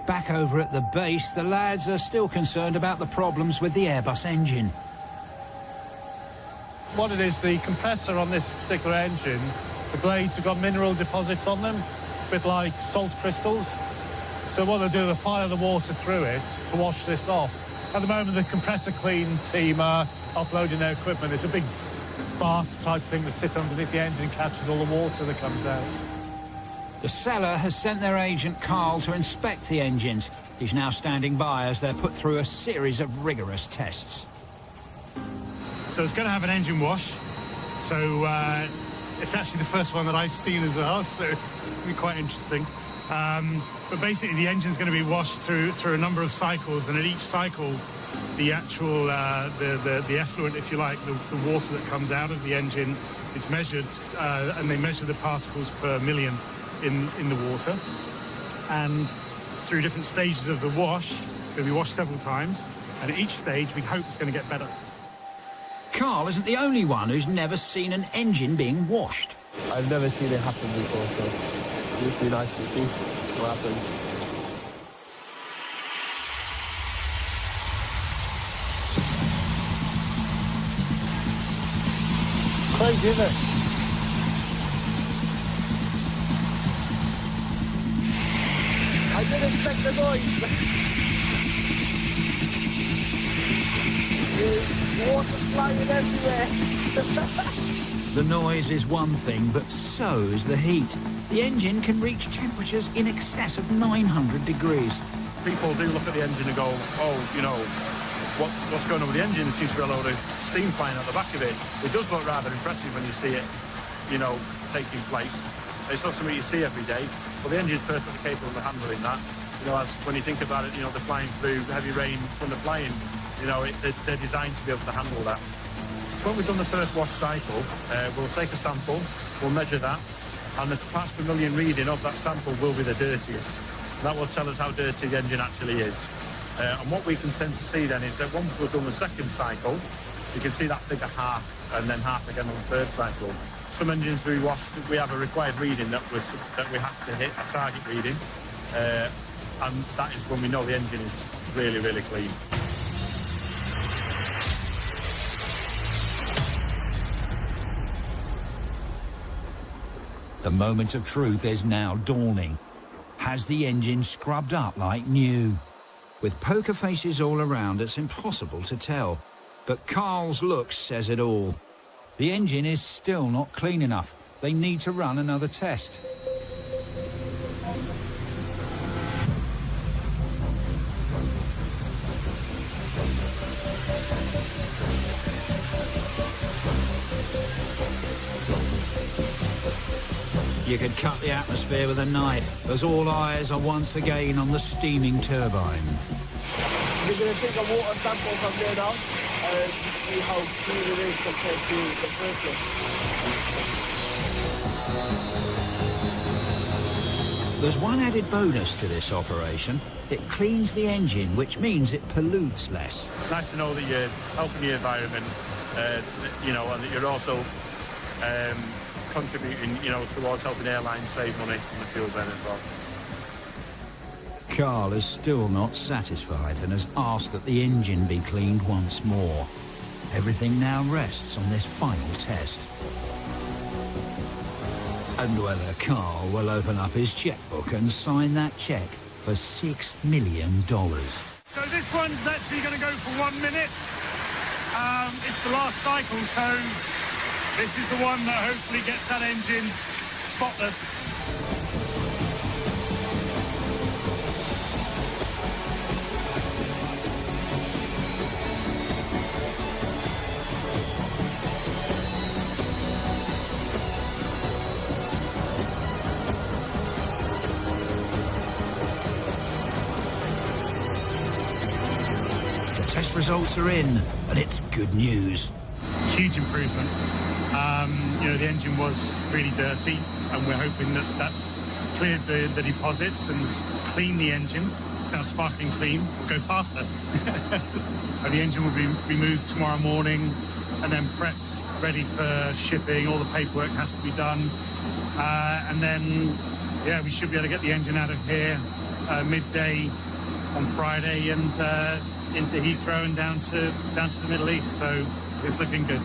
Back over at the base, the lads are still concerned about the problems with the Airbus engine. What it is, the compressor on this particular engine, the blades have got mineral deposits on them, a bit like salt crystals. So what they'll do, they'll fire the water through it to wash this off. At the moment, the compressor clean team are offloading their equipment. It's a big bath type thing that sits underneath the engine and catches all the water that comes out. The seller has sent their agent Carl to inspect the engines. He's now standing by as they're put through a series of rigorous tests. So it's going to have an engine wash. So it's actually the first one that I've seen as well, so it's going to be quite interesting. But basically the engine's going to be washed through a number of cycles, and at each cycle the actual the effluent, if you like, the water that comes out of the engine is measured, and they measure the particles per million in the water. And through different stages of the wash, it's going to be washed several times, and at each stage we hope it's going to get better. Carl isn't the only one who's never seen an engine being washed. I've never seen it happen before, so it would be nice to see what happens. Crazy, isn't it? I didn't expect the noise. There's water flying everywhere. The noise is one thing, but so is the heat. The engine can reach temperatures in excess of 900 degrees. People do look at the engine and go, oh, you know, what's going on with the engine? There seems to be a load of steam flying out the back of it. It does look rather impressive when you see it, you know, taking place. It's not something you see every day, but the engine's perfectly capable of handling that. You know, as when you think about it, you know, they're flying through heavy rain when they're flying, you know, they're designed to be able to handle that. So when we've done the first wash cycle, we'll take a sample, we'll measure that, and the parts per million reading of that sample will be the dirtiest. That will tell us how dirty the engine actually is. And what we can tend to see then is that once we've done the second cycle, you can see that figure half, and then half again on the third cycle. Some engines we wash, we have a required reading that we have to hit, a target reading, and that is when we know the engine is really, really clean. The moment of truth is now dawning. Has the engine scrubbed up like new? With poker faces all around, it's impossible to tell. But Carl's look says it all. The engine is still not clean enough. They need to run another test. You could cut the atmosphere with a knife, as all eyes are once again on the steaming turbine. We're going to take a water sample from there now and see how clean it is compared to the first one. There's one added bonus to this operation. It cleans the engine, which means it pollutes less. Nice to know that you're helping the environment, you know, and that you're also contributing, you know, towards helping airlines save money on the fuel burn as well. Carl is still not satisfied and has asked that the engine be cleaned once more. Everything now rests on this final test. And whether Carl will open up his checkbook and sign that check for $6 million. So this one's actually going to go for 1 minute. It's the last cycle, so this is the one that hopefully gets that engine spotless. Test results are in, and it's good news. Huge improvement. You know, the engine was really dirty, and we're hoping that that's cleared the deposits and cleaned the engine. It's now sparkling clean. We'll go faster. And the engine will be removed tomorrow morning and then prepped, ready for shipping. All the paperwork has to be done. And then, yeah, we should be able to get the engine out of here midday on Friday and into Heathrow and down to the Middle East. So it's looking good.